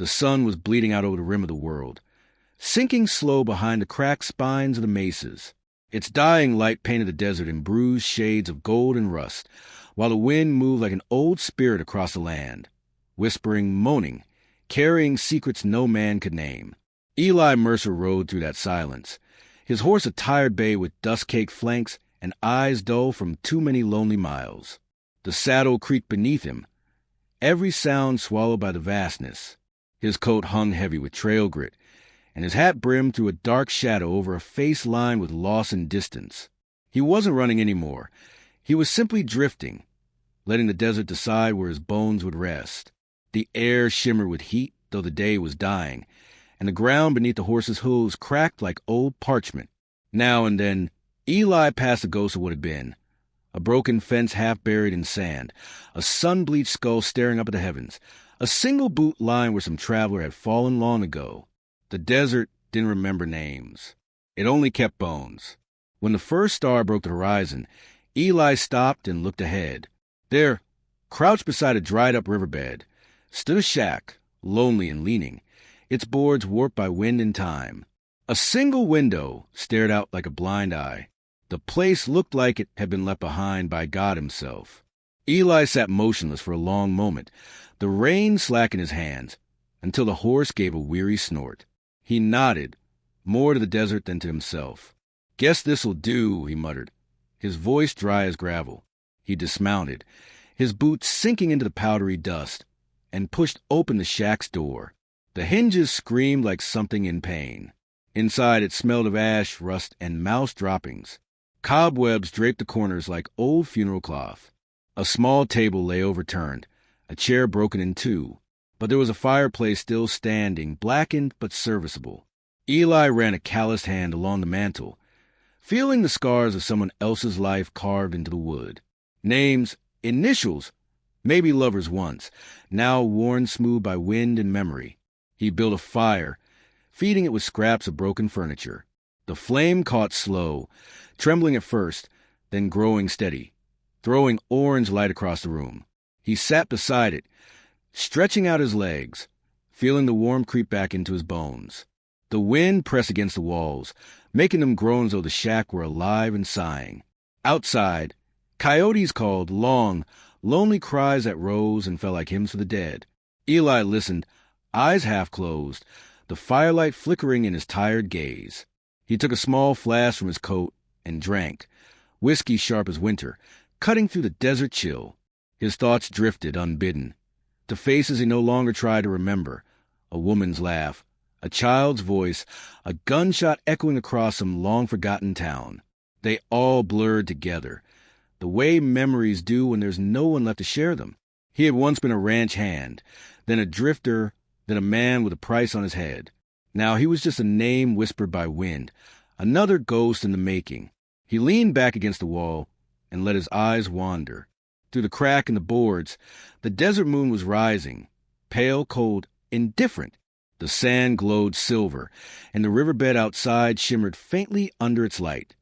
The sun was bleeding out over the rim of the world, sinking slow behind the cracked spines of the mesas. Its dying light painted the desert in bruised shades of gold and rust, while the wind moved like an old spirit across the land, whispering, moaning, carrying secrets no man could name. Eli Mercer rode through that silence, his horse a tired bay with dust-caked flanks and eyes dull from too many lonely miles. The saddle creaked beneath him, every sound swallowed by the vastness. His coat hung heavy with trail grit, and his hat brimmed through a dark shadow over a face lined with loss and distance. He wasn't running anymore. He was simply drifting, letting the desert decide where his bones would rest. The air shimmered with heat, though the day was dying, and the ground beneath the horse's hooves cracked like old parchment. Now and then, Eli passed the ghost of what had been. A broken fence half buried in sand, a sun-bleached skull staring up at the heavens, a single boot lying where some traveler had fallen long ago. The desert didn't remember names. It only kept bones. When the first star broke the horizon, Eli stopped and looked ahead. There, crouched beside a dried-up riverbed, stood a shack, lonely and leaning, its boards warped by wind and time. A single window stared out like a blind eye. The place looked like it had been left behind by God himself. Eli sat motionless for a long moment, the rein slack in his hands, until the horse gave a weary snort. He nodded, more to the desert than to himself. "Guess this'll do," he muttered, his voice dry as gravel. He dismounted, his boots sinking into the powdery dust, and pushed open the shack's door. The hinges screamed like something in pain. Inside it smelled of ash, rust, and mouse droppings. Cobwebs draped the corners like old funeral cloth. A small table lay overturned, a chair broken in two, but there was a fireplace still standing, blackened but serviceable. Eli ran a calloused hand along the mantel, feeling the scars of someone else's life carved into the wood. Names, initials, maybe lovers once, now worn smooth by wind and memory. He built a fire, feeding it with scraps of broken furniture. The flame caught slow, trembling at first, then growing steady, throwing orange light across the room. He sat beside it, stretching out his legs, feeling the warmth creep back into his bones. The wind pressed against the walls, making them groan as though the shack were alive and sighing. Outside, coyotes called long, lonely cries that rose and fell like hymns for the dead. Eli listened, eyes half closed, the firelight flickering in his tired gaze. He took a small flask from his coat and drank, whiskey sharp as winter, cutting through the desert chill. His thoughts drifted unbidden, to faces he no longer tried to remember, a woman's laugh, a child's voice, a gunshot echoing across some long-forgotten town. They all blurred together, the way memories do when there's no one left to share them. He had once been a ranch hand, then a drifter, then a man with a price on his head. Now he was just a name whispered by wind, another ghost in the making. He leaned back against the wall and let his eyes wander. Through the crack in the boards, the desert moon was rising, pale, cold, indifferent. The sand glowed silver, and the riverbed outside shimmered faintly under its light,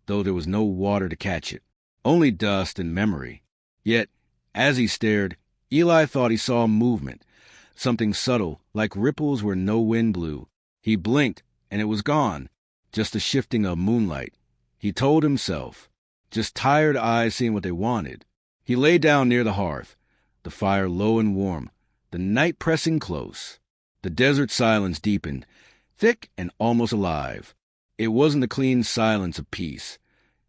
though there was no water to catch it, only dust and memory. Yet, as he stared, Eli thought he saw movement, something subtle, like ripples where no wind blew. He blinked, and it was gone, just a shifting of moonlight. He told himself, just tired eyes seeing what they wanted. He lay down near the hearth, the fire low and warm, the night pressing close. The desert silence deepened, thick and almost alive. It wasn't the clean silence of peace.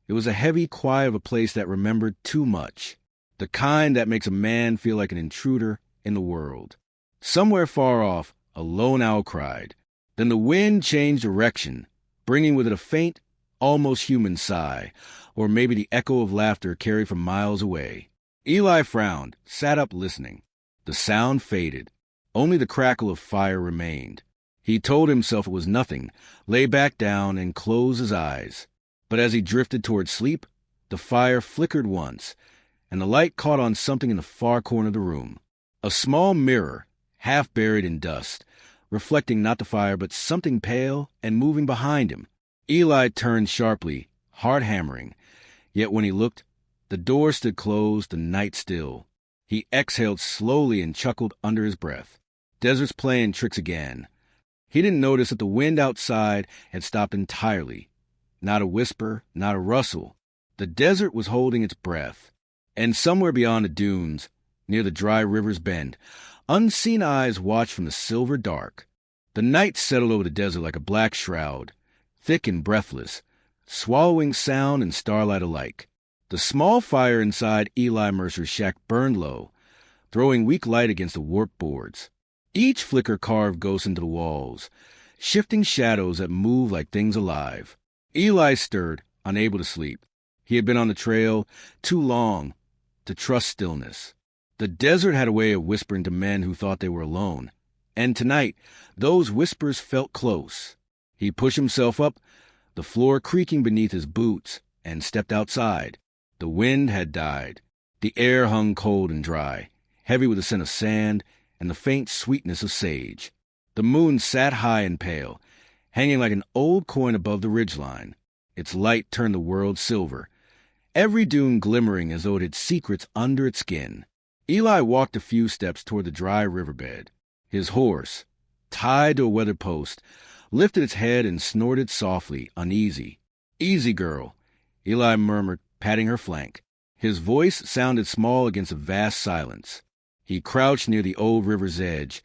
It was a heavy quiet of a place that remembered too much, the kind that makes a man feel like an intruder in the world. Somewhere far off, a lone owl cried. Then the wind changed direction, bringing with it a faint, almost human sigh, or maybe the echo of laughter carried from miles away. Eli frowned, sat up listening. The sound faded. Only the crackle of fire remained. He told himself it was nothing, lay back down, and closed his eyes. But as he drifted toward sleep, the fire flickered once, and the light caught on something in the far corner of the room. A small mirror, half buried in dust, reflecting not the fire but something pale and moving behind him. Eli turned sharply, heart hammering. Yet when he looked, the door stood closed, the night still. He exhaled slowly and chuckled under his breath. Desert's playing tricks again. He didn't notice that the wind outside had stopped entirely. Not a whisper, not a rustle. The desert was holding its breath. And somewhere beyond the dunes, near the dry river's bend, unseen eyes watched from the silver dark. The night settled over the desert like a black shroud, thick and breathless, swallowing sound and starlight alike. The small fire inside Eli Mercer's shack burned low, throwing weak light against the warped boards. Each flicker carved ghosts into the walls, shifting shadows that moved like things alive. Eli stirred, unable to sleep. He had been on the trail too long to trust stillness. The desert had a way of whispering to men who thought they were alone, and tonight those whispers felt close. He pushed himself up, the floor creaking beneath his boots, and stepped outside. The wind had died. The air hung cold and dry, heavy with the scent of sand and the faint sweetness of sage. The moon sat high and pale, hanging like an old coin above the ridgeline. Its light turned the world silver, every dune glimmering as though it had secrets under its skin. Eli walked a few steps toward the dry riverbed. His horse, tied to a weather post, lifted its head and snorted softly, uneasy. "Easy, girl," Eli murmured, patting her flank. His voice sounded small against a vast silence. He crouched near the old river's edge,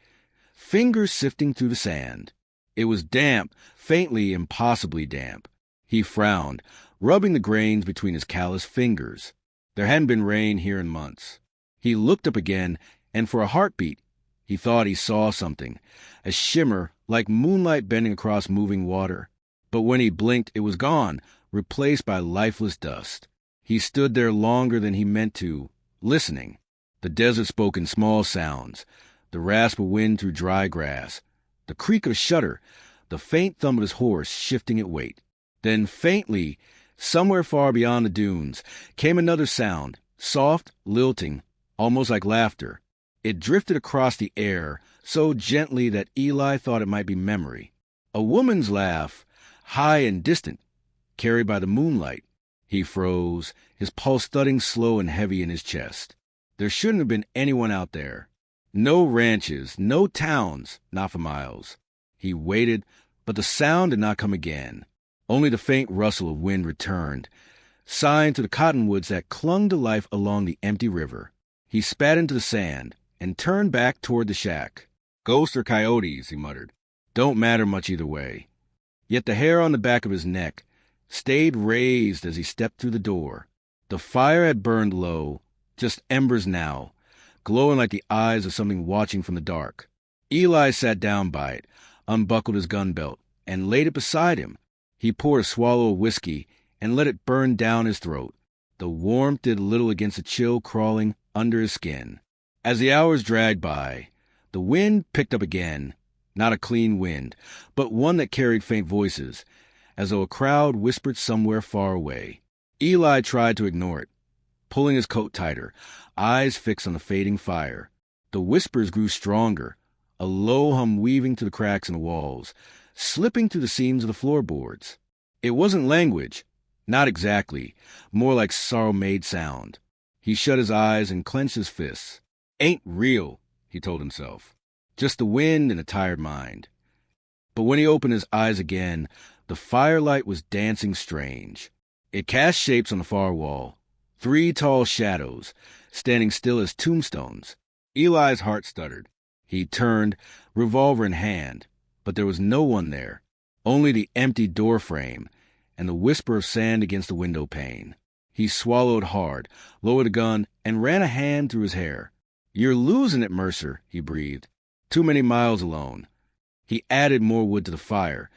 fingers sifting through the sand. It was damp, faintly, impossibly damp. He frowned, rubbing the grains between his calloused fingers. There hadn't been rain here in months. He looked up again, and for a heartbeat, he thought he saw something, a shimmer like moonlight bending across moving water. But when he blinked, it was gone, replaced by lifeless dust. He stood there longer than he meant to, listening. The desert spoke in small sounds, the rasp of wind through dry grass, the creak of a shutter, the faint thump of his horse shifting its weight. Then faintly, somewhere far beyond the dunes, came another sound, soft, lilting, almost like laughter. It drifted across the air, so gently that Eli thought it might be memory. A woman's laugh, high and distant, carried by the moonlight. He froze, his pulse thudding slow and heavy in his chest. There shouldn't have been anyone out there. No ranches, no towns, not for miles. He waited, but the sound did not come again. Only the faint rustle of wind returned, sighing to the cottonwoods that clung to life along the empty river. He spat into the sand and turned back toward the shack. "Ghosts or coyotes," he muttered. "Don't matter much either way." Yet the hair on the back of his neck stayed raised as he stepped through the door. The fire had burned low, just embers now, glowing like the eyes of something watching from the dark. Eli sat down by it, unbuckled his gun belt, and laid it beside him. He poured a swallow of whiskey and let it burn down his throat. The warmth did little against the chill crawling under his skin. As the hours dragged by, the wind picked up again, not a clean wind, but one that carried faint voices, as though a crowd whispered somewhere far away. Eli tried to ignore it, pulling his coat tighter, eyes fixed on the fading fire. The whispers grew stronger, a low hum weaving through the cracks in the walls, slipping through the seams of the floorboards. It wasn't language, not exactly, more like sorrow-made sound. He shut his eyes and clenched his fists. "Ain't real," he told himself. Just the wind and a tired mind. But when he opened his eyes again, the firelight was dancing strange. It cast shapes on the far wall, 3 tall shadows, standing still as tombstones. Eli's heart stuttered. He turned, revolver in hand, but there was no one there, only the empty doorframe and the whisper of sand against the window pane. He swallowed hard, lowered the gun, and ran a hand through his hair. "You're losing it, Mercer," he breathed. "Too many miles alone." He added more wood to the fire,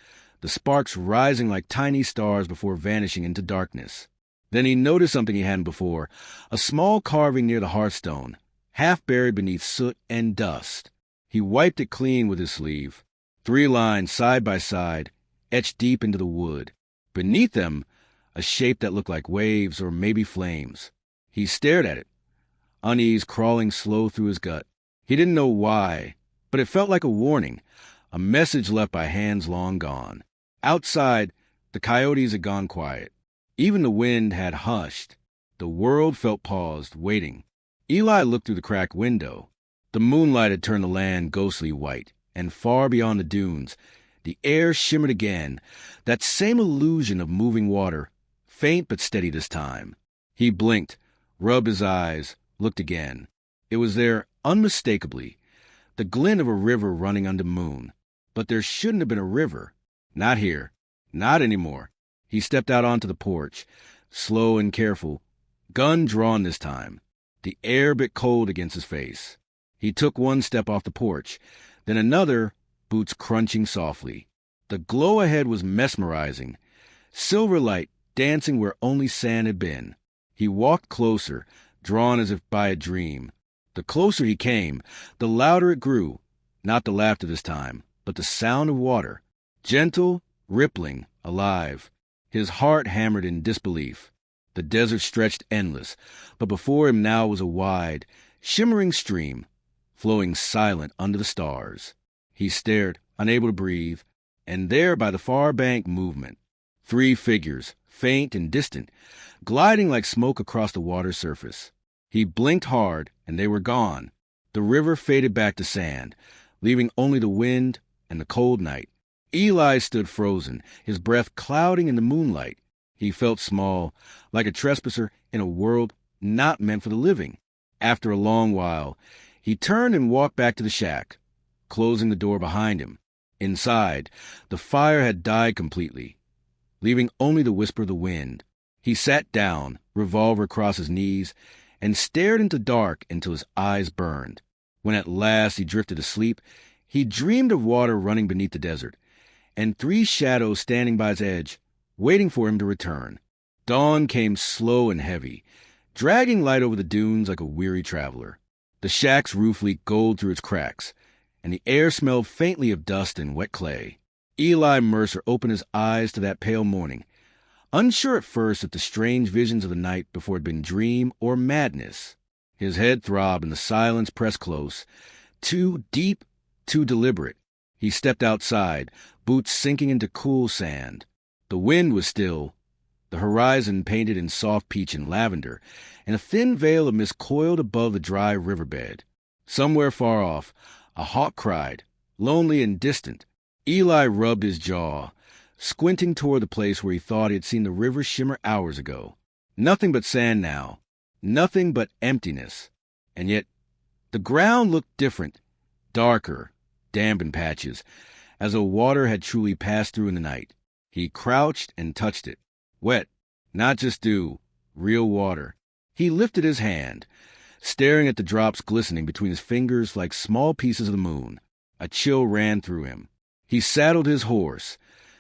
the sparks rising like tiny stars before vanishing into darkness. Then he noticed something he hadn't before, a small carving near the hearthstone, half buried beneath soot and dust. He wiped it clean with his sleeve. 3 lines side by side, etched deep into the wood. Beneath them, a shape that looked like waves or maybe flames. He stared at it, unease crawling slow through his gut. He didn't know why, but it felt like a warning, a message left by hands long gone. Outside, the coyotes had gone quiet. Even the wind had hushed. The world felt paused, waiting. Eli looked through the cracked window. The moonlight had turned the land ghostly white, and far beyond the dunes, the air shimmered again, that same illusion of moving water, faint but steady this time. He blinked, rubbed his eyes, looked again. It was there unmistakably, the glint of a river running under moon. But there shouldn't have been a river. Not here. Not anymore. He stepped out onto the porch, slow and careful, gun drawn this time. The air bit cold against his face. He took one step off the porch, then another, boots crunching softly. The glow ahead was mesmerizing, silver light dancing where only sand had been. He walked closer, drawn as if by a dream. The closer he came, the louder it grew, not the laughter this time, but the sound of water, gentle, rippling, alive. His heart hammered in disbelief. The desert stretched endless, but before him now was a wide, shimmering stream, flowing silent under the stars. He stared, unable to breathe, and there by the far bank movement. 3 figures, faint and distant, gliding like smoke across the water's surface. He blinked hard, and they were gone. The river faded back to sand, leaving only the wind and the cold night. Eli stood frozen, his breath clouding in the moonlight. He felt small, like a trespasser in a world not meant for the living. After a long while, he turned and walked back to the shack, closing the door behind him. Inside, the fire had died completely, leaving only the whisper of the wind. He sat down, revolver across his knees, and stared into dark until his eyes burned. When at last he drifted asleep, he dreamed of water running beneath the desert, and 3 shadows standing by its edge, waiting for him to return. Dawn came slow and heavy, dragging light over the dunes like a weary traveler. The shack's roof leaked gold through its cracks, and the air smelled faintly of dust and wet clay. Eli Mercer opened his eyes to that pale morning, unsure at first if the strange visions of the night before had been dream or madness. His head throbbed and the silence pressed close, too deep, too deliberate. He stepped outside, boots sinking into cool sand. The wind was still, the horizon painted in soft peach and lavender, and a thin veil of mist coiled above the dry riverbed. Somewhere far off, a hawk cried, lonely and distant. Eli rubbed his jaw, squinting toward the place where he thought he had seen the river shimmer hours ago. Nothing but sand now, nothing but emptiness. And yet the ground looked different, darker, damp in patches, as though water had truly passed through in the night. He crouched and touched it. Wet, not just dew, real water. He lifted his hand, staring at the drops glistening between his fingers like small pieces of the moon. A chill ran through him. He saddled his horse,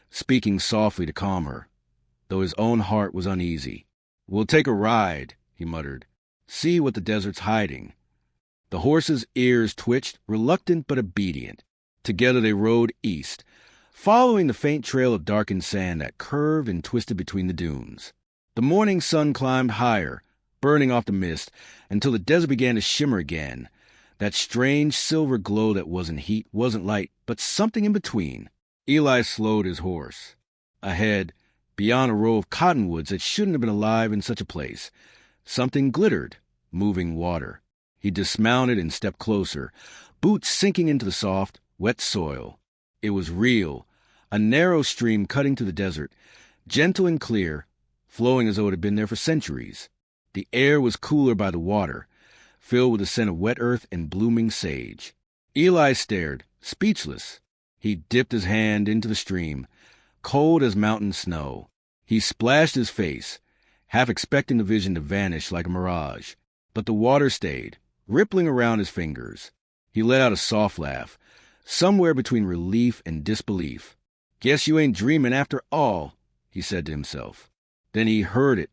speaking softly to calm her, though his own heart was uneasy. "We'll take a ride," he muttered. "See what the desert's hiding." The horse's ears twitched, reluctant but obedient. Together they rode east, following the faint trail of darkened sand that curved and twisted between the dunes. The morning sun climbed higher, burning off the mist, until the desert began to shimmer again. That strange silver glow that wasn't heat, wasn't light, but something in between. Eli slowed his horse. Ahead, beyond a row of cottonwoods that shouldn't have been alive in such a place, something glittered, moving water. He dismounted and stepped closer, boots sinking into the soft, wet soil. It was real, a narrow stream cutting through the desert, gentle and clear, flowing as though it had been there for centuries. The air was cooler by the water, filled with the scent of wet earth and blooming sage. Eli stared, speechless. He dipped his hand into the stream, cold as mountain snow. He splashed his face, half expecting the vision to vanish like a mirage. But the water stayed, rippling around his fingers. He let out a soft laugh, somewhere between relief and disbelief. "Guess you ain't dreaming after all," he said to himself. Then he heard it,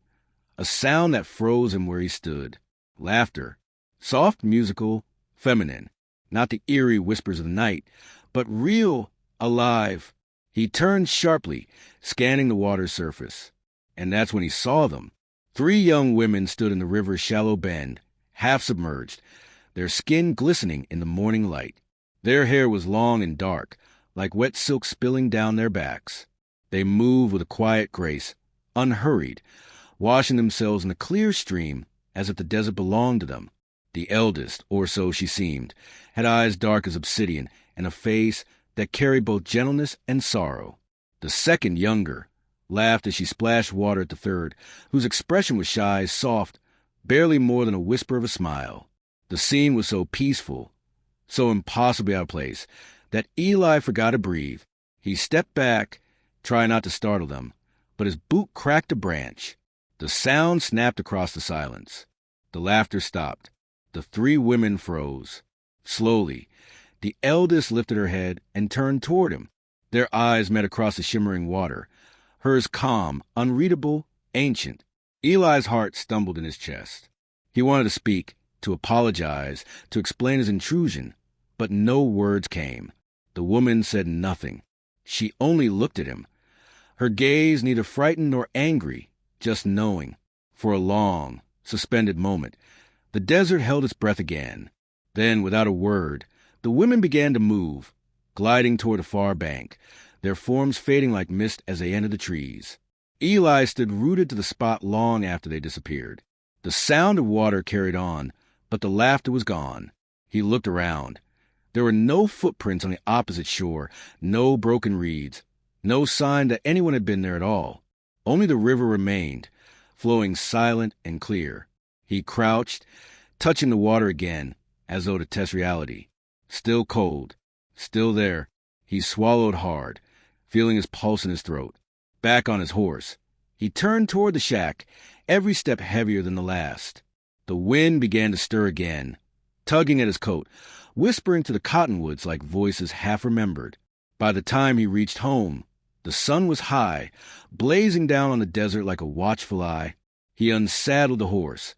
a sound that froze him where he stood. Laughter. Soft, musical, feminine. Not the eerie whispers of the night, but real, alive. He turned sharply, scanning the water's surface. And that's when he saw them. 3 young women stood in the river's shallow bend, half submerged, their skin glistening in the morning light. Their hair was long and dark, like wet silk spilling down their backs. They moved with a quiet grace, unhurried, washing themselves in a clear stream as if the desert belonged to them. The eldest, or so she seemed, had eyes dark as obsidian and a face that carried both gentleness and sorrow. The second, younger, laughed as she splashed water at the third, whose expression was shy, soft, barely more than a whisper of a smile. The scene was so peaceful, so impossibly out of place, that Eli forgot to breathe. He stepped back, trying not to startle them, but his boot cracked a branch. The sound snapped across the silence. The laughter stopped. The three women froze. Slowly, the eldest lifted her head and turned toward him. Their eyes met across the shimmering water, hers calm, unreadable, ancient. Eli's heart stumbled in his chest. He wanted to speak, to apologize, to explain his intrusion, but no words came. The woman said nothing. She only looked at him, her gaze neither frightened nor angry, just knowing. For a long, suspended moment, the desert held its breath again. Then, without a word, the women began to move, gliding toward a far bank, their forms fading like mist as they entered the trees. Eli stood rooted to the spot long after they disappeared. The sound of water carried on, but the laughter was gone. He looked around. There were no footprints on the opposite shore, no broken reeds, no sign that anyone had been there at all. Only the river remained, flowing silent and clear. He crouched, touching the water again, as though to test reality. Still cold, still there. He swallowed hard, feeling his pulse in his throat. Back on his horse, he turned toward the shack, every step heavier than the last. The wind began to stir again, tugging at his coat, whispering to the cottonwoods like voices half remembered. By the time he reached home, the sun was high, blazing down on the desert like a watchful eye. He unsaddled the horse,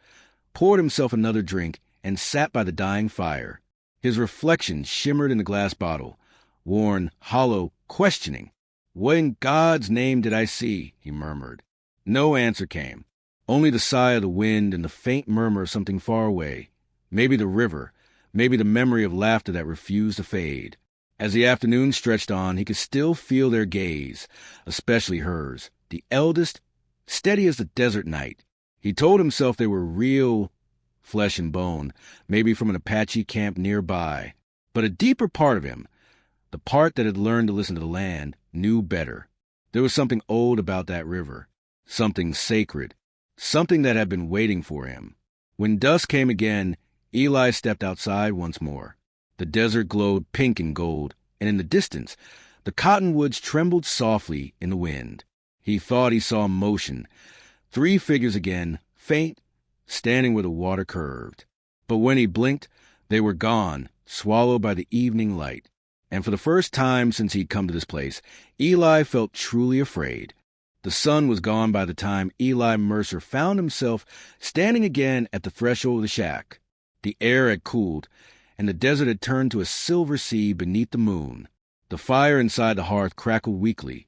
poured himself another drink, and sat by the dying fire. His reflection shimmered in the glass bottle, worn, hollow, questioning. "What in God's name did I see?" he murmured. No answer came, only the sigh of the wind and the faint murmur of something far away. Maybe the river, maybe the memory of laughter that refused to fade. As the afternoon stretched on, he could still feel their gaze, especially hers, the eldest, steady as the desert night. He told himself they were real flesh and bone, maybe from an Apache camp nearby. But a deeper part of him, the part that had learned to listen to the land, knew better. There was something old about that river, something sacred, something that had been waiting for him. When dusk came again, Eli stepped outside once more. The desert glowed pink and gold, and in the distance, the cottonwoods trembled softly in the wind. He thought he saw motion, 3 figures again, faint, standing where the water curved. But when he blinked, they were gone, swallowed by the evening light. And for the first time since he'd come to this place, Eli felt truly afraid. The sun was gone by the time Eli Mercer found himself standing again at the threshold of the shack. The air had cooled, and the desert had turned to a silver sea beneath the moon. The fire inside the hearth crackled weakly,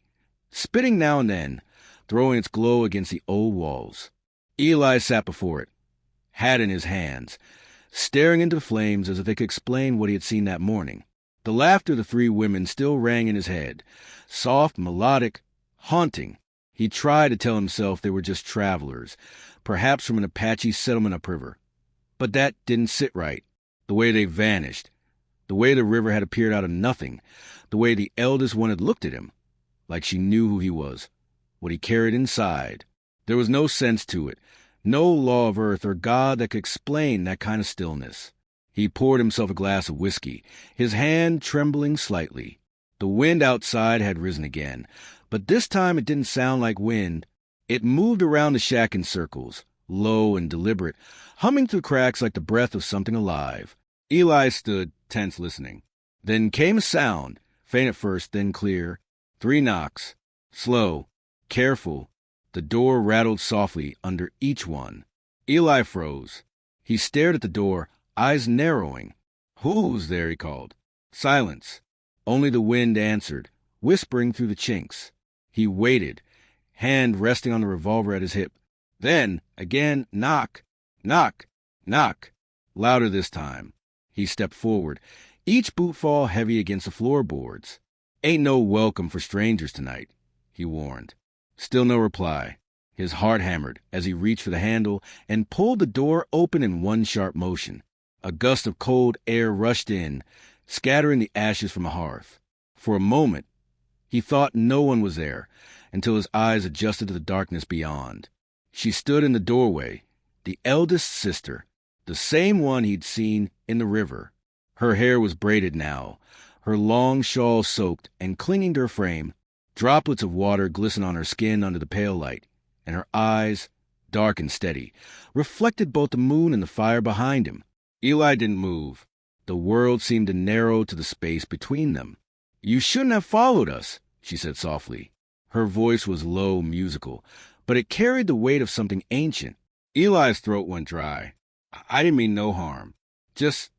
spitting now and then, throwing its glow against the old walls. Eli sat before it, hat in his hands, staring into the flames as if they could explain what he had seen that morning. The laughter of the 3 women still rang in his head, soft, melodic, haunting. He tried to tell himself they were just travelers, perhaps from an Apache settlement upriver. But that didn't sit right. The way they vanished, the way the river had appeared out of nothing, the way the eldest one had looked at him, like she knew who he was, what he carried inside. There was no sense to it, no law of earth or God that could explain that kind of stillness. He poured himself a glass of whiskey, his hand trembling slightly. The wind outside had risen again, but this time it didn't sound like wind. It moved around the shack in circles, low and deliberate, humming through cracks like the breath of something alive. Eli stood, tense, listening. Then came a sound, faint at first, then clear. 3 knocks, slow, careful. The door rattled softly under each one. Eli froze. He stared at the door, eyes narrowing. "Who's there?" he called. Silence. Only the wind answered, whispering through the chinks. He waited, hand resting on the revolver at his hip. Then, again, knock, knock, knock. Louder this time. He stepped forward, each bootfall heavy against the floorboards. "Ain't no welcome for strangers tonight," he warned. Still no reply. His heart hammered as he reached for the handle and pulled the door open in one sharp motion. A gust of cold air rushed in, scattering the ashes from the hearth. For a moment, he thought no one was there, until his eyes adjusted to the darkness beyond. She stood in the doorway, the eldest sister, the same one he'd seen in the river. Her hair was braided now, her long shawl soaked and clinging to her frame. Droplets of water glistened on her skin under the pale light, and her eyes, dark and steady, reflected both the moon and the fire behind him. Eli didn't move. The world seemed to narrow to the space between them. "You shouldn't have followed us," she said softly. Her voice was low, musical, but it carried the weight of something ancient. Eli's throat went dry. "I didn't mean no harm. Just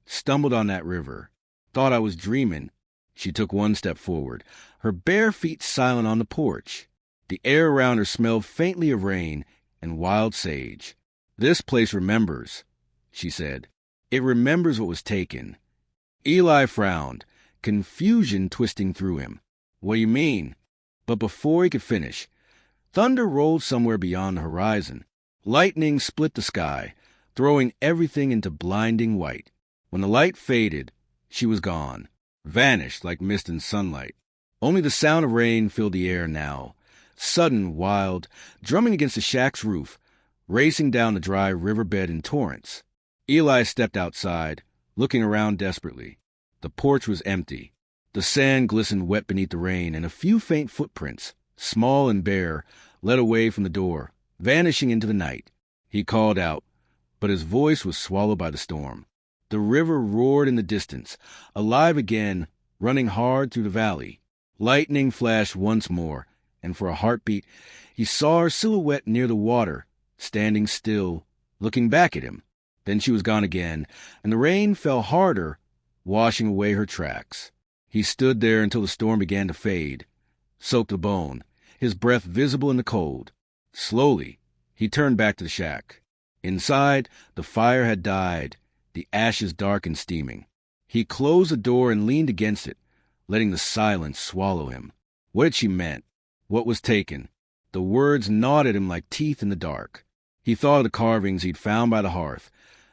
stumbled on that river. Thought I was dreaming." She took one step forward, her bare feet silent on the porch. The air around her smelled faintly of rain and wild sage. "This place remembers," she said. "It remembers what was taken." Eli frowned, confusion twisting through him. "What do you mean?" But before he could finish, thunder rolled somewhere beyond the horizon. Lightning split the sky, throwing everything into blinding white. When the light faded, she was gone, vanished like mist in sunlight. Only the sound of rain filled the air now, sudden, wild, drumming against the shack's roof, racing down the dry riverbed in torrents. Eli stepped outside, looking around desperately. The porch was empty. The sand glistened wet beneath the rain, and a few faint footprints, small and bare, led away from the door, vanishing into the night. He called out, but his voice was swallowed by the storm. The river roared in the distance, alive again, running hard through the valley. Lightning flashed once more, and for a heartbeat, he saw her silhouette near the water, standing still, looking back at him. Then she was gone again, and the rain fell harder, washing away her tracks. He stood there until the storm began to fade, soaked the bone, his breath visible in the cold. Slowly, he turned back to the shack. Inside, the fire had died, the ashes dark and steaming. He closed the door and leaned against it, letting the silence swallow him. What had she meant? What was taken? The words gnawed at him like teeth in the dark. He thought of the carvings he'd found by the hearth.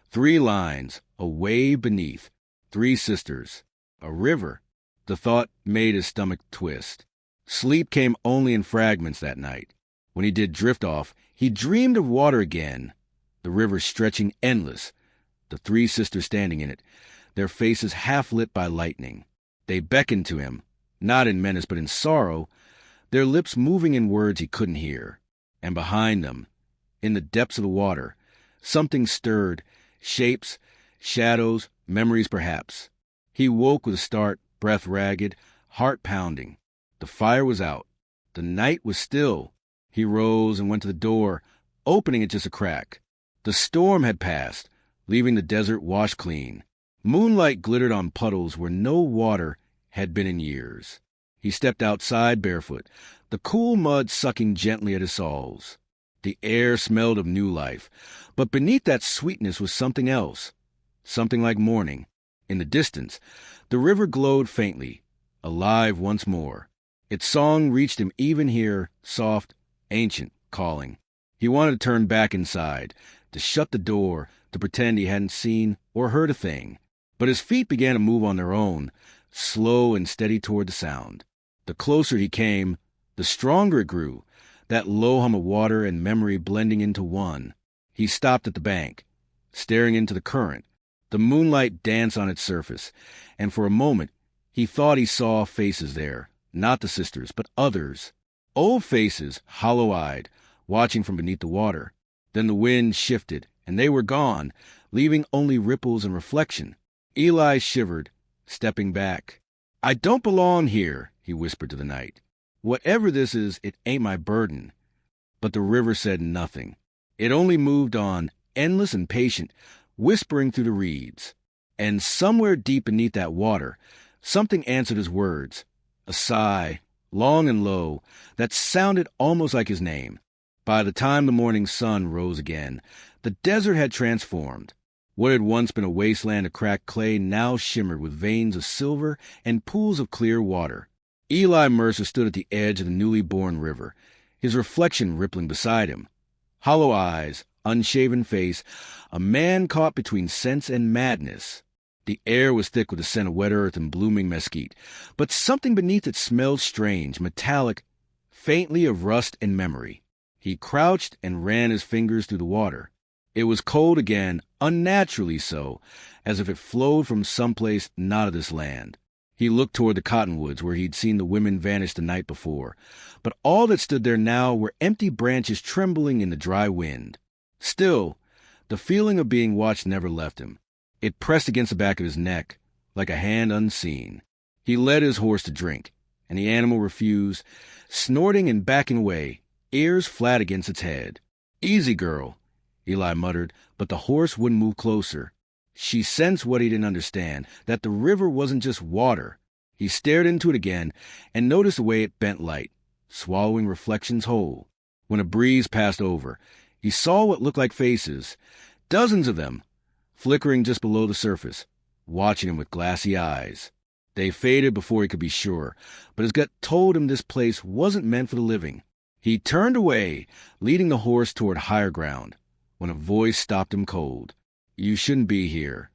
3 lines, a wave beneath, 3 sisters, a river. The thought made his stomach twist. Sleep came only in fragments that night. When he did drift off, he dreamed of water again, the river stretching endless, the 3 sisters standing in it, their faces half lit by lightning. They beckoned to him, not in menace but in sorrow, their lips moving in words he couldn't hear. And behind them, in the depths of the water, something stirred, shapes, shadows, memories perhaps. He woke with a start, breath ragged, heart pounding. The fire was out. The night was still. He rose and went to the door, opening it just a crack. The storm had passed, leaving the desert washed clean. Moonlight glittered on puddles where no water had been in years. He stepped outside barefoot, the cool mud sucking gently at his soles. The air smelled of new life, but beneath that sweetness was something else, something like morning. In the distance, the river glowed faintly, alive once more. Its song reached him even here, soft, ancient, calling. He wanted to turn back inside, to shut the door, to pretend he hadn't seen or heard a thing. But his feet began to move on their own, slow and steady toward the sound. The closer he came, the stronger it grew, that low hum of water and memory blending into one. He stopped at the bank, staring into the current. The moonlight danced on its surface, and for a moment he thought he saw faces there, not the sisters, but others. Old faces, hollow-eyed, watching from beneath the water. Then the wind shifted, and they were gone, leaving only ripples and reflection. Eli shivered, stepping back. "I don't belong here," he whispered to the night. "Whatever this is, it ain't my burden." But the river said nothing. It only moved on, endless and patient, whispering through the reeds. And somewhere deep beneath that water, something answered his words. A sigh, long and low, that sounded almost like his name. By the time the morning sun rose again, the desert had transformed. What had once been a wasteland of cracked clay now shimmered with veins of silver and pools of clear water. Eli Mercer stood at the edge of the newly born river, his reflection rippling beside him. Hollow eyes, unshaven face, a man caught between sense and madness. The air was thick with the scent of wet earth and blooming mesquite, but something beneath it smelled strange, metallic, faintly of rust and memory. He crouched and ran his fingers through the water. It was cold again, unnaturally so, as if it flowed from someplace not of this land. He looked toward the cottonwoods where he'd seen the women vanish the night before, but all that stood there now were empty branches trembling in the dry wind. Still, the feeling of being watched never left him. It pressed against the back of his neck, like a hand unseen. He led his horse to drink, and the animal refused, snorting and backing away, ears flat against its head. "Easy, girl," Eli muttered, but the horse wouldn't move closer. She sensed what he didn't understand, that the river wasn't just water. He stared into it again and noticed the way it bent light, swallowing reflections whole. When a breeze passed over, he saw what looked like faces, dozens of them, flickering just below the surface, watching him with glassy eyes. They faded before he could be sure, but his gut told him this place wasn't meant for the living. He turned away, leading the horse toward higher ground, when a voice stopped him cold. "You shouldn't be here."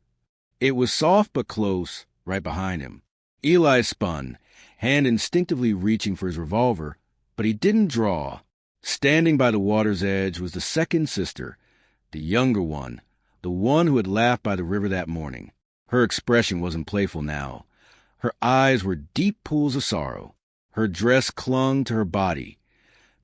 It was soft but close, right behind him. Eli spun, hand instinctively reaching for his revolver, but he didn't draw. Standing by the water's edge was the second sister, the younger one, the one who had laughed by the river that morning. Her expression wasn't playful now. Her eyes were deep pools of sorrow. Her dress clung to her body,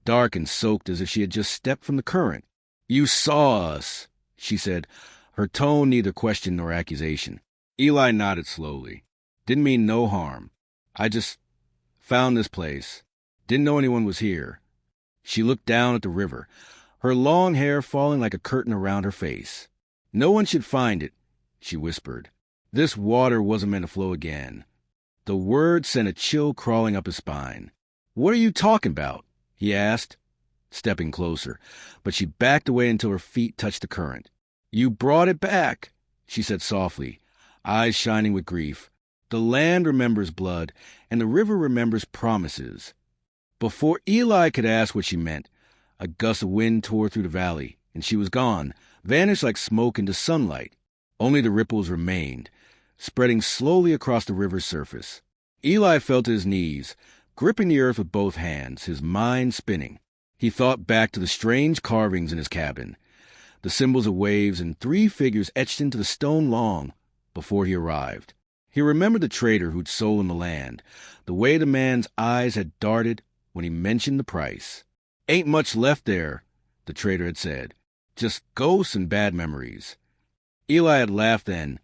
dark and soaked as if she had just stepped from the current. "You saw us," she said, her tone neither question nor accusation. Eli nodded slowly. "Didn't mean no harm. I just found this place. Didn't know anyone was here." She looked down at the river, her long hair falling like a curtain around her face. "No one should find it," she whispered. "This water wasn't meant to flow again." The word sent a chill crawling up his spine. "What are you talking about?" he asked, stepping closer, but she backed away until her feet touched the current. "You brought it back," she said softly, eyes shining with grief. "The land remembers blood, and the river remembers promises." Before Eli could ask what she meant, a gust of wind tore through the valley, and she was gone, vanished like smoke into sunlight. Only the ripples remained, spreading slowly across the river's surface. Eli fell to his knees, gripping the earth with both hands, his mind spinning. He thought back to the strange carvings in his cabin, the symbols of waves and three figures etched into the stone long before he arrived. He remembered the trader who'd sold him the land, the way the man's eyes had darted when he mentioned the price. "Ain't much left there," the trader had said. "Just ghosts and bad memories." Eli had laughed then,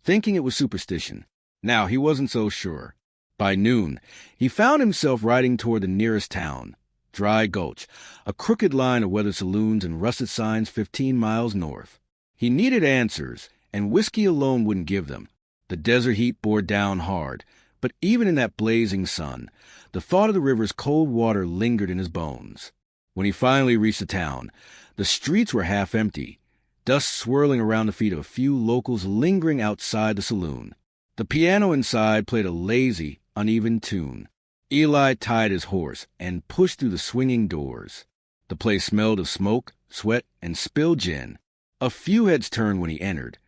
thinking it was superstition. Now he wasn't so sure. By noon, he found himself riding toward the nearest town, Dry Gulch, a crooked line of weathered saloons and rusted signs 15 miles north. He needed answers, and whiskey alone wouldn't give them. The desert heat bore down hard, but even in that blazing sun, the thought of the river's cold water lingered in his bones. When he finally reached the town, the streets were half empty, dust swirling around the feet of a few locals lingering outside the saloon. The piano inside played a lazy, uneven tune. Eli tied his horse and pushed through the swinging doors. The place smelled of smoke, sweat, and spilled gin. A few heads turned when he entered.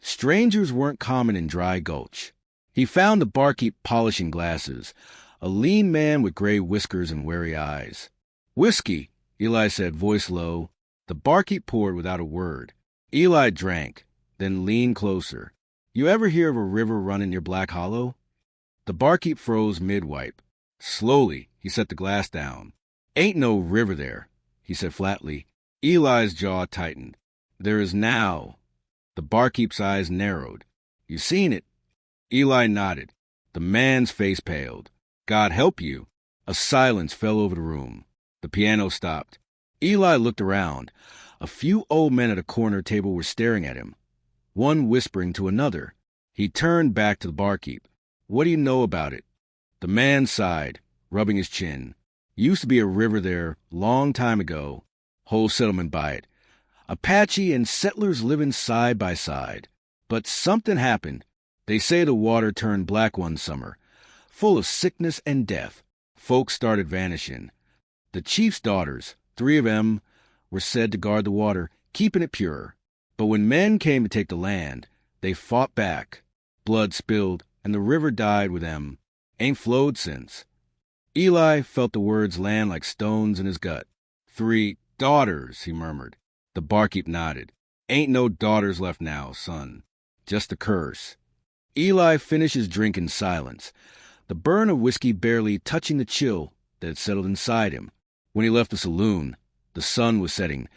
Strangers weren't common in Dry Gulch. He found the barkeep polishing glasses, a lean man with gray whiskers and wary eyes. "Whiskey," Eli said, voice low. The barkeep poured without a word. Eli drank, then leaned closer. "You ever hear of a river running near Black Hollow?" The barkeep froze mid-wipe. Slowly, he set the glass down. "Ain't no river there," he said flatly. Eli's jaw tightened. "There is now." The barkeep's eyes narrowed. "You seen it?" Eli nodded. The man's face paled. "God help you." A silence fell over the room. The piano stopped. Eli looked around. A few old men at a corner table were staring at him, one whispering to another. He turned back to the barkeep. "What do you know about it?" The man sighed, rubbing his chin. "Used to be a river there, long time ago. Whole settlement by it. Apache and settlers living side by side. But something happened. They say the water turned black one summer, full of sickness and death. Folks started vanishing. The chief's daughters, 3 of them, were said to guard the water, keeping it pure. But when men came to take the land, they fought back. Blood spilled, and the river died with them. Ain't flowed since. Eli felt the words land like stones in his gut. 3 daughters, he murmured. The barkeep nodded. Ain't no daughters left now, son. Just a curse. Eli finished his drink in silence, the burn of whiskey barely touching the chill that had settled inside him. When he left the saloon, the sun was setting,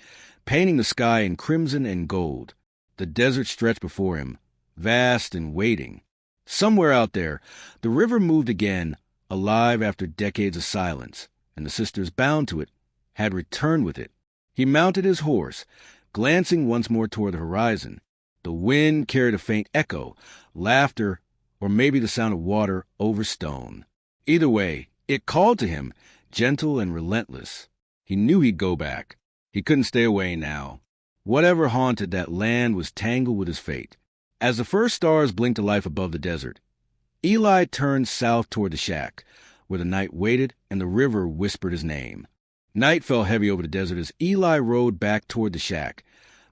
painting the sky in crimson and gold. The desert stretched before him, vast and waiting. Somewhere out there, the river moved again, alive after decades of silence, and the sisters bound to it had returned with it. He mounted his horse, glancing once more toward the horizon. The wind carried a faint echo, laughter, or maybe the sound of water over stone. Either way, it called to him, gentle and relentless. He knew he'd go back. He couldn't stay away now. Whatever haunted that land was tangled with his fate. As the first stars blinked to life above the desert, Eli turned south toward the shack, where the night waited and the river whispered his name. Night fell heavy over the desert as Eli rode back toward the shack,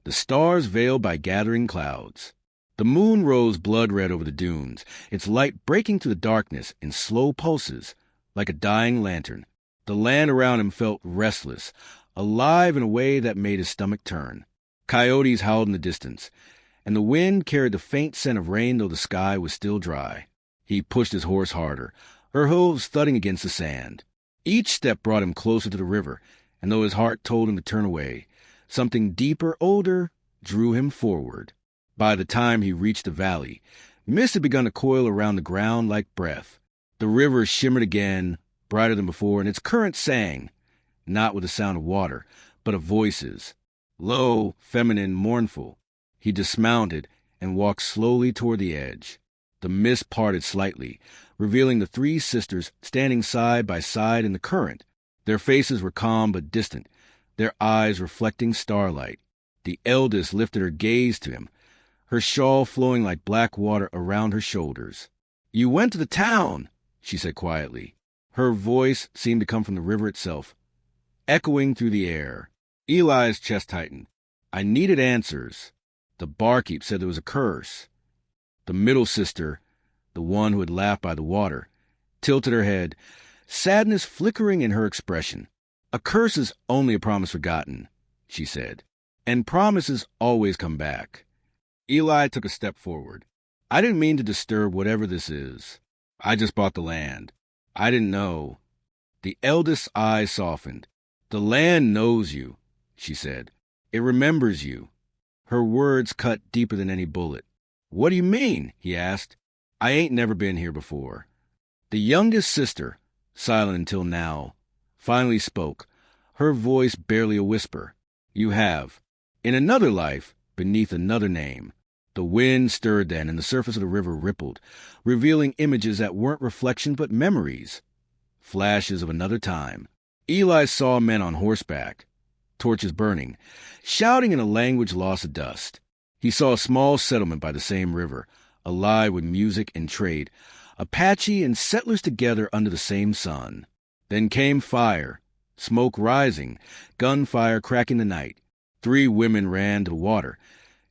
the stars veiled by gathering clouds. The moon rose blood-red over the dunes, its light breaking through the darkness in slow pulses, like a dying lantern. The land around him felt restless, alive in a way that made his stomach turn. Coyotes howled in the distance, and the wind carried the faint scent of rain though the sky was still dry. He pushed his horse harder, her hooves thudding against the sand. Each step brought him closer to the river, and though his heart told him to turn away, something deeper, older, drew him forward. By the time he reached the valley, mist had begun to coil around the ground like breath. The river shimmered again, brighter than before, and its current sang, not with the sound of water, but of voices, low, feminine, mournful. He dismounted and walked slowly toward the edge. The mist parted slightly, revealing the 3 sisters standing side by side in the current. Their faces were calm but distant, their eyes reflecting starlight. The eldest lifted her gaze to him, her shawl flowing like black water around her shoulders. "You went to the town," she said quietly. Her voice seemed to come from the river itself, echoing through the air. Eli's chest tightened. "I needed answers. The barkeep said there was a curse." The middle sister, the one who had laughed by the water, tilted her head, sadness flickering in her expression. "A curse is only a promise forgotten," she said, "and promises always come back." Eli took a step forward. "I didn't mean to disturb whatever this is. I just bought the land. I didn't know." The eldest's eyes softened. "The land knows you," she said. "It remembers you." Her words cut deeper than any bullet. "What do you mean?" he asked. "I ain't never been here before." The youngest sister, silent until now, finally spoke, her voice barely a whisper. "You have. In another life, beneath another name." The wind stirred then, and the surface of the river rippled, revealing images that weren't reflections but memories, flashes of another time. Eli saw men on horseback, torches burning, shouting in a language lost to dust. He saw a small settlement by the same river, alive with music and trade, Apache and settlers together under the same sun. Then came fire, smoke rising, gunfire cracking the night. 3 women ran to the water,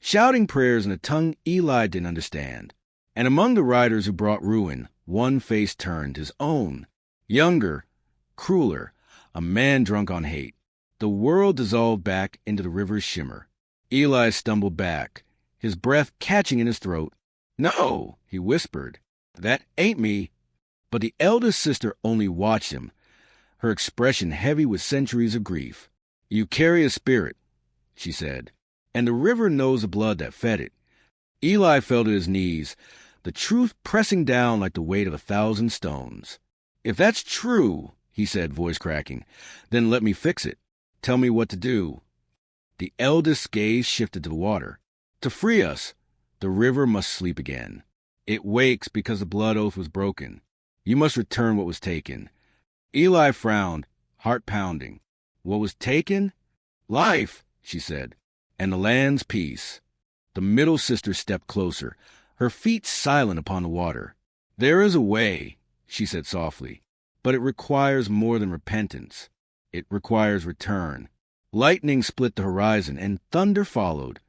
shouting prayers in a tongue Eli didn't understand. And among the riders who brought ruin, one face turned, his own. Younger, crueler, a man drunk on hate. The world dissolved back into the river's shimmer. Eli stumbled back, his breath catching in his throat. "No," he whispered. "That ain't me." But the eldest sister only watched him, her expression heavy with centuries of grief. "You carry a spirit," she said, "and the river knows the blood that fed it." Eli fell to his knees, the truth pressing down like the weight of 1,000 stones. "If that's true," he said, voice cracking, "then let me fix it. Tell me what to do." The eldest's gaze shifted to the water. "To free us, the river must sleep again. It wakes because the blood oath was broken. You must return what was taken." Eli frowned, heart pounding. "What was taken?" "Life," she said, "and the land's peace." The middle sister stepped closer, her feet silent upon the water. "There is a way," she said softly, "but it requires more than repentance. It requires return." Lightning split the horizon, and thunder followed,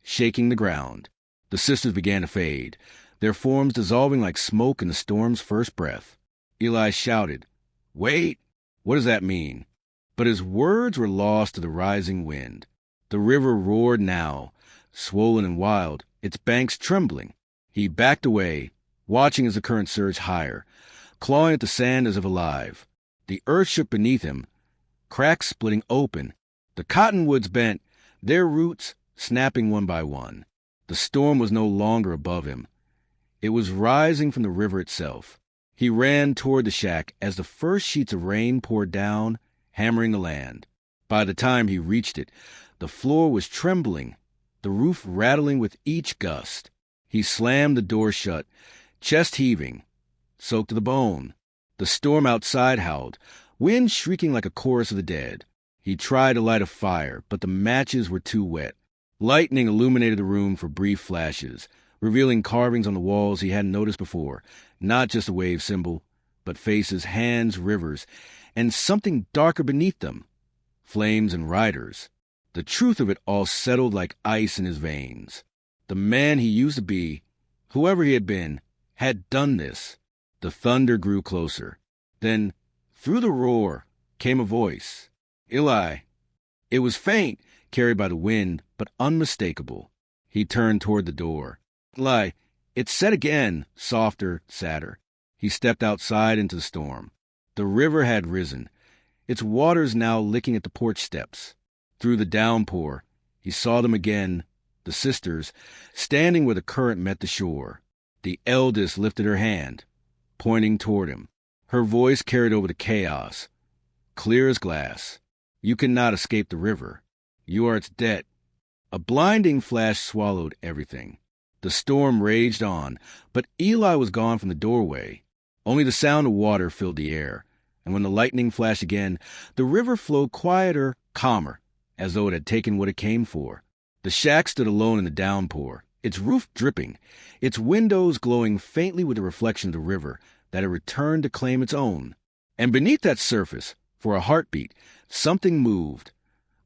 shaking the ground. The sisters began to fade, their forms dissolving like smoke in the storm's first breath. Eli shouted, "Wait! What does that mean?" But his words were lost to the rising wind. The river roared now, swollen and wild, its banks trembling. He backed away, watching as the current surged higher, clawing at the sand as if alive. The earth shook beneath him, cracks splitting open. The cottonwoods bent, their roots snapping one by one. The storm was no longer above him. It was rising from the river itself. He ran toward the shack as the first sheets of rain poured down, hammering the land. By the time he reached it, the floor was trembling, the roof rattling with each gust. He slammed the door shut, chest heaving, soaked to the bone. The storm outside howled, wind shrieking like a chorus of the dead. He tried to light a fire, but the matches were too wet. Lightning illuminated the room for brief flashes, revealing carvings on the walls he hadn't noticed before, not just a wave symbol, but faces, hands, rivers, and something darker beneath them, flames and riders. The truth of it all settled like ice in his veins. The man he used to be, whoever he had been, had done this. The thunder grew closer. Then, through the roar, came a voice. "Eli." It was faint, carried by the wind, but unmistakable. He turned toward the door. "Eli, it said again," softer, sadder. He stepped outside into the storm. The river had risen, its waters now licking at the porch steps. Through the downpour, he saw them again, the sisters, standing where the current met the shore. The eldest lifted her hand, pointing toward him. Her voice carried over the chaos, clear as glass. "You cannot escape the river. You are its debt." A blinding flash swallowed everything. The storm raged on, but Eli was gone from the doorway. Only the sound of water filled the air, and when the lightning flashed again, the river flowed quieter, calmer, as though it had taken what it came for. The shack stood alone in the downpour, its roof dripping, its windows glowing faintly with the reflection of the river that had returned to claim its own. And beneath that surface, for a heartbeat, something moved.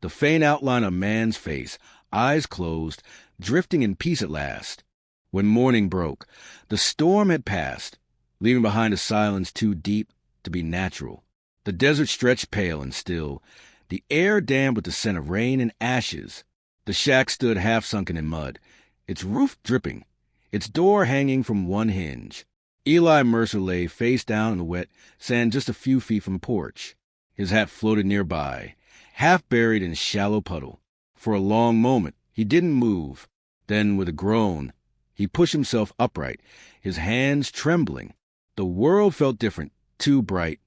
The faint outline of a man's face, eyes closed, drifting in peace at last. When morning broke, the storm had passed, leaving behind a silence too deep to be natural. The desert stretched pale and still, the air damp with the scent of rain and ashes. The shack stood half-sunken in mud, its roof dripping, its door hanging from one hinge. Eli Mercer lay face down in the wet sand just a few feet from the porch. His hat floated nearby, half buried in a shallow puddle. For a long moment, he didn't move. Then, with a groan, he pushed himself upright, his hands trembling. The world felt different, too bright,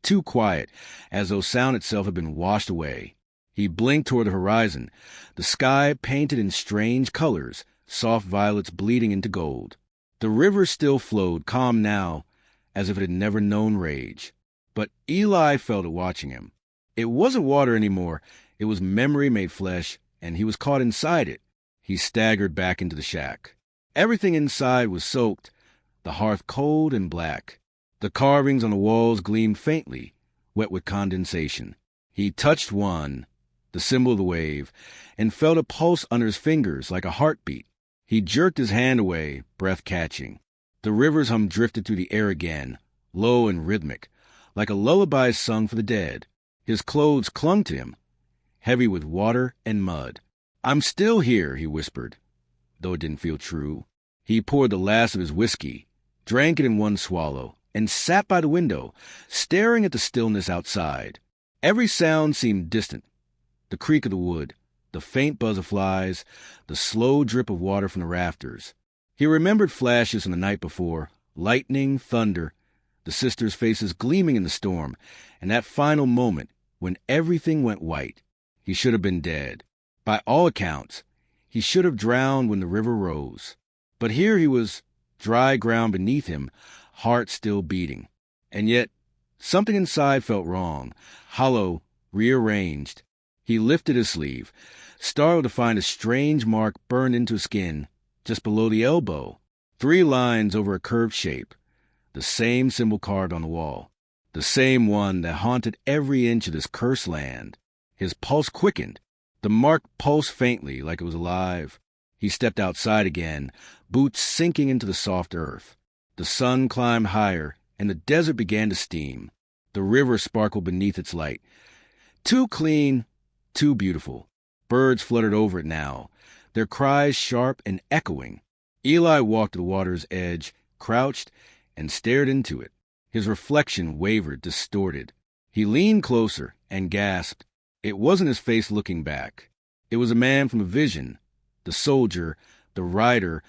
too quiet, as though sound itself had been washed away. He blinked toward the horizon, the sky painted in strange colors, soft violets bleeding into gold. The river still flowed, calm now, as if it had never known rage. But Eli felt it watching him. It wasn't water anymore. It was memory made flesh, and he was caught inside it. He staggered back into the shack. Everything inside was soaked, the hearth cold and black. The carvings on the walls gleamed faintly, wet with condensation. He touched one, the symbol of the wave, and felt a pulse under his fingers like a heartbeat. He jerked his hand away, breath catching. The river's hum drifted through the air again, low and rhythmic, like a lullaby sung for the dead. His clothes clung to him, heavy with water and mud. "I'm still here," he whispered, though it didn't feel true. He poured the last of his whiskey, drank it in one swallow, and sat by the window, staring at the stillness outside. Every sound seemed distant. The creak of the wood, the faint buzz of flies, the slow drip of water from the rafters. He remembered flashes from the night before, lightning, thunder, the sisters' faces gleaming in the storm, and that final moment when everything went white. He should have been dead. By all accounts, he should have drowned when the river rose. But here he was, dry ground beneath him, heart still beating. And yet, something inside felt wrong, hollow, rearranged. He lifted his sleeve, startled to find a strange mark burned into his skin, just below the elbow. 3 lines over a curved shape, the same symbol carved on the wall, the same one that haunted every inch of this cursed land. His pulse quickened. The mark pulsed faintly, like it was alive. He stepped outside again, boots sinking into the soft earth. The sun climbed higher, and the desert began to steam. The river sparkled beneath its light. Too clean, too beautiful. Birds fluttered over it now, their cries sharp and echoing. Eli walked to the water's edge, crouched, and stared into it. His reflection wavered, distorted. He leaned closer and gasped. It wasn't his face looking back. It was a man from a vision, the soldier, the rider,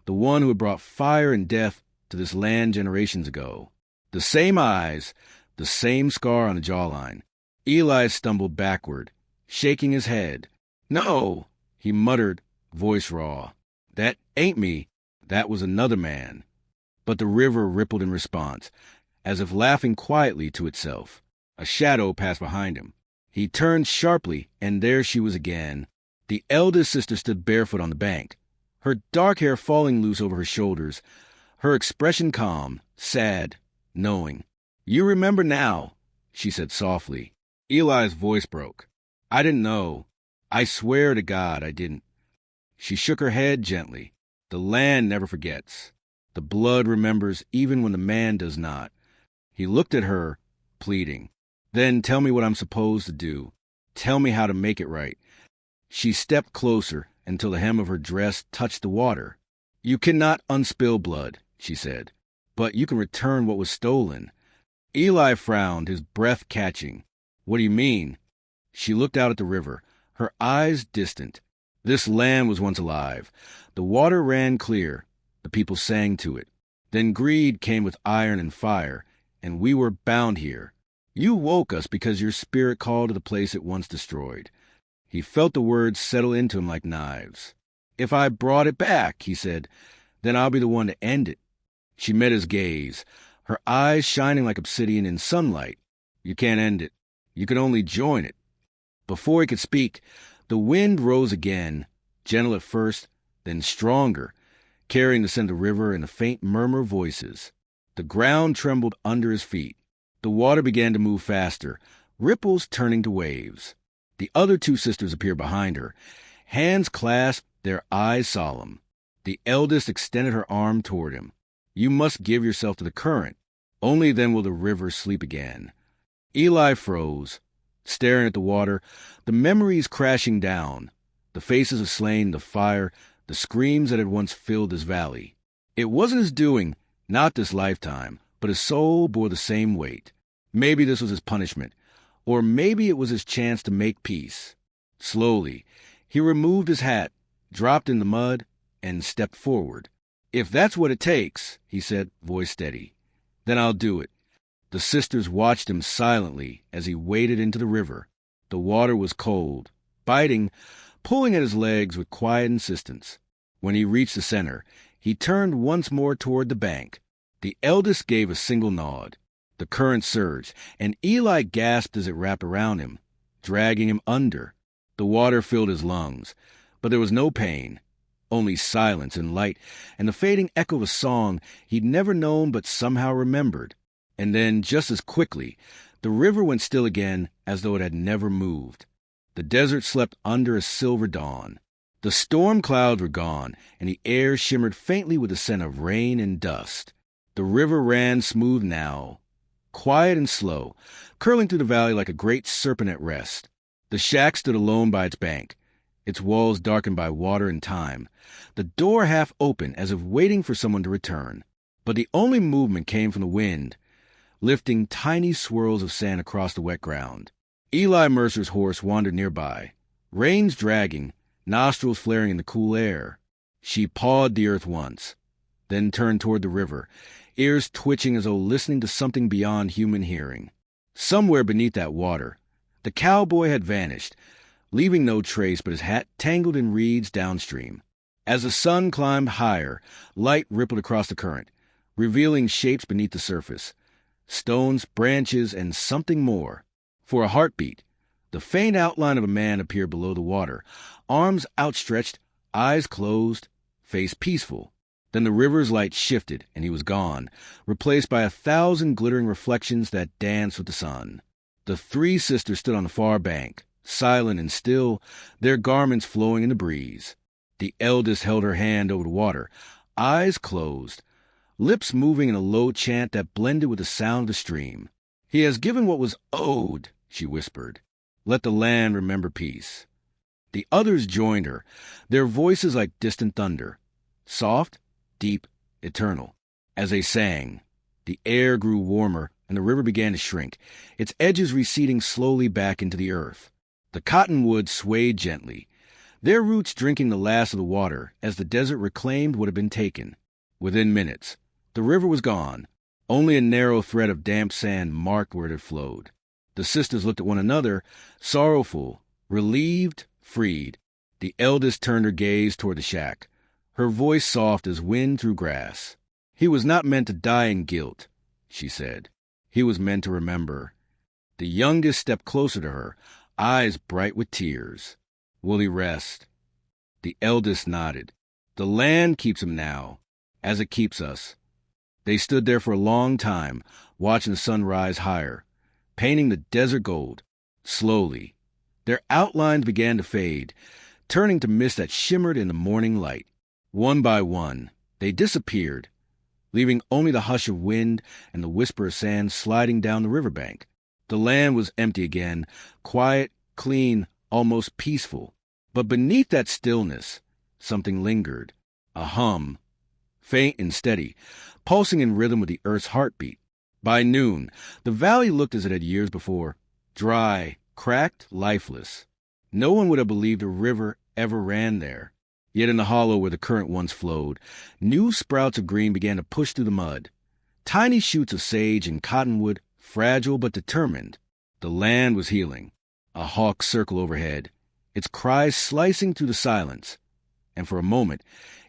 the one who had brought fire and death to this land generations ago. The same eyes, the same scar on the jawline. Eli stumbled backward, shaking his head. "No," he muttered, voice raw. "That ain't me. That was another man." But the river rippled in response, as if laughing quietly to itself. A shadow passed behind him. He turned sharply, and there she was again. The eldest sister stood barefoot on the bank, her dark hair falling loose over her shoulders, her expression calm, sad, knowing. "You remember now," she said softly. Eli's voice broke. "I didn't know. I swear to God I didn't." She shook her head gently. The land never forgets. The blood remembers even when the man does not. He looked at her, pleading. "Then tell me what I'm supposed to do. Tell me how to make it right." She stepped closer until the hem of her dress touched the water. "You cannot unspill blood," she said, "but you can return what was stolen." Eli frowned, his breath catching. "What do you mean?" She looked out at the river, her eyes distant. This land was once alive. The water ran clear. The people sang to it. Then greed came with iron and fire, and we were bound here. You woke us because your spirit called to the place it once destroyed. He felt the words settle into him like knives. "If I brought it back," he said, "then I'll be the one to end it." She met his gaze, her eyes shining like obsidian in sunlight. "You can't end it. You can only join it." Before he could speak, the wind rose again, gentle at first, then stronger, carrying the scent of the river and the faint murmur of voices. The ground trembled under his feet. The water began to move faster, ripples turning to waves. The other two sisters appeared behind her, hands clasped, their eyes solemn. The eldest extended her arm toward him. "You must give yourself to the current. Only then will the river sleep again." Eli froze, staring at the water, the memories crashing down, the faces of slain, the fire, the screams that had once filled this valley. It wasn't his doing, not this lifetime, but his soul bore the same weight. Maybe this was his punishment, or maybe it was his chance to make peace. Slowly, he removed his hat, dropped in the mud, and stepped forward. "If that's what it takes," he said, voice steady, "then I'll do it." The sisters watched him silently as he waded into the river. The water was cold, biting, pulling at his legs with quiet insistence. When he reached the center, he turned once more toward the bank. The eldest gave a single nod. The current surged, and Eli gasped as it wrapped around him, dragging him under. The water filled his lungs, but there was no pain, only silence and light, and the fading echo of a song he'd never known but somehow remembered. And then, just as quickly, the river went still again as though it had never moved. The desert slept under a silver dawn. The storm clouds were gone, and the air shimmered faintly with the scent of rain and dust. The river ran smooth now, quiet and slow, curling through the valley like a great serpent at rest. The shack stood alone by its bank, its walls darkened by water and time, the door half open as if waiting for someone to return. But the only movement came from the wind, lifting tiny swirls of sand across the wet ground. Eli Mercer's horse wandered nearby, reins dragging, nostrils flaring in the cool air. She pawed the earth once, then turned toward the river, ears twitching as though listening to something beyond human hearing. Somewhere beneath that water, the cowboy had vanished, leaving no trace but his hat tangled in reeds downstream. As the sun climbed higher, light rippled across the current, revealing shapes beneath the surface. Stones, branches, and something more. For a heartbeat, the faint outline of a man appeared below the water, arms outstretched, eyes closed, face peaceful. Then the river's light shifted, and he was gone, replaced by 1,000 glittering reflections that danced with the sun. The three sisters stood on the far bank, silent and still, their garments flowing in the breeze. The eldest held her hand over the water, eyes closed, lips moving in a low chant that blended with the sound of the stream. "He has given what was owed," she whispered. "Let the land remember peace." The others joined her, their voices like distant thunder, soft, deep, eternal. As they sang, the air grew warmer and the river began to shrink, its edges receding slowly back into the earth. The cottonwoods swayed gently, their roots drinking the last of the water as the desert reclaimed what had been taken. Within minutes, the river was gone. Only a narrow thread of damp sand marked where it had flowed. The sisters looked at one another, sorrowful, relieved, freed. The eldest turned her gaze toward the shack, her voice soft as wind through grass. "He was not meant to die in guilt," she said. "He was meant to remember." The youngest stepped closer to her, eyes bright with tears. "Will he rest?" The eldest nodded. "The land keeps him now, as it keeps us." They stood there for a long time, watching the sun rise higher, painting the desert gold. Slowly, their outlines began to fade, turning to mist that shimmered in the morning light. One by one, they disappeared, leaving only the hush of wind and the whisper of sand sliding down the riverbank. The land was empty again, quiet, clean, almost peaceful. But beneath that stillness, something lingered, a hum, faint and steady, pulsing in rhythm with the earth's heartbeat. By noon, the valley looked as it had years before, dry, cracked, lifeless. No one would have believed a river ever ran there. Yet in the hollow where the current once flowed, new sprouts of green began to push through the mud. Tiny shoots of sage and cottonwood, fragile but determined. The land was healing. A hawk circled overhead, its cries slicing through the silence. And for a moment,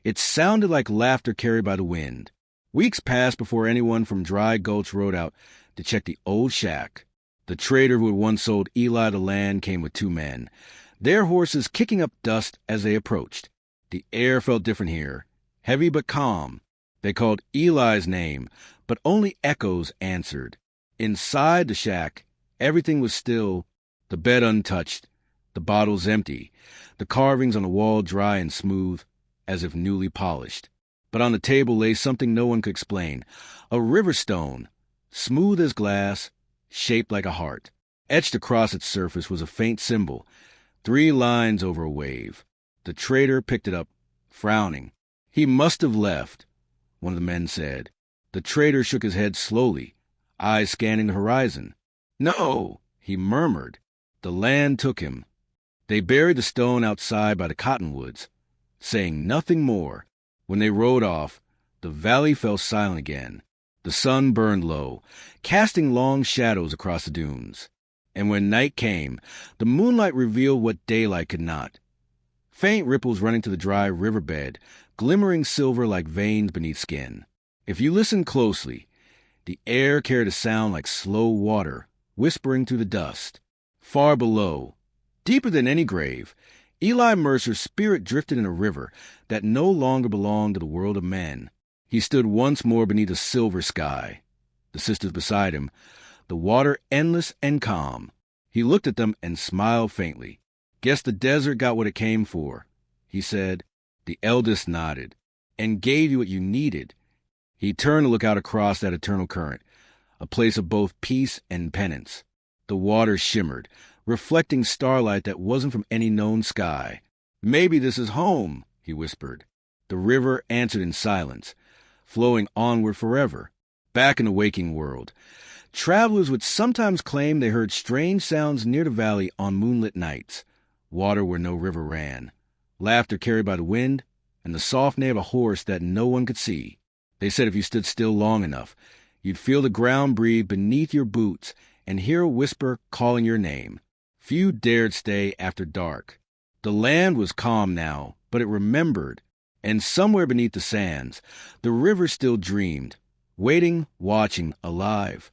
it sounded like laughter carried by the wind. Weeks passed before anyone from Dry Gulch rode out to check the old shack. The trader who had once sold Eli the land came with 2 men, their horses kicking up dust as they approached. The air felt different here, heavy but calm. They called Eli's name, but only echoes answered. Inside the shack, everything was still, the bed untouched, the bottles empty, the carvings on the wall dry and smooth, as if newly polished. But on the table lay something no one could explain, a river stone, smooth as glass, shaped like a heart. Etched across its surface was a faint symbol, 3 lines over a wave. The trader picked it up, frowning. "He must have left," one of the men said. The trader shook his head slowly, eyes scanning the horizon. "No," he murmured. "The land took him." They buried the stone outside by the cottonwoods, saying nothing more. When they rode off, the valley fell silent again. The sun burned low, casting long shadows across the dunes. And when night came, the moonlight revealed what daylight could not. Faint ripples running to the dry riverbed, glimmering silver like veins beneath skin. If you listened closely, the air carried a sound like slow water, whispering through the dust. Far below, deeper than any grave, Eli Mercer's spirit drifted in a river that no longer belonged to the world of men. He stood once more beneath a silver sky. The sisters beside him, the water endless and calm. He looked at them and smiled faintly. "Guess the desert got what it came for," he said. The eldest nodded. "And gave you what you needed." He turned to look out across that eternal current, a place of both peace and penance. The water shimmered, reflecting starlight that wasn't from any known sky. "Maybe this is home," he whispered. The river answered in silence, flowing onward forever. Back in the waking world, travelers would sometimes claim they heard strange sounds near the valley on moonlit nights, water where no river ran, laughter carried by the wind, and the soft neigh of a horse that no one could see. They said if you stood still long enough, you'd feel the ground breathe beneath your boots and hear a whisper calling your name. Few dared stay after dark. The land was calm now, but it remembered, and somewhere beneath the sands, the river still dreamed, waiting, watching, alive.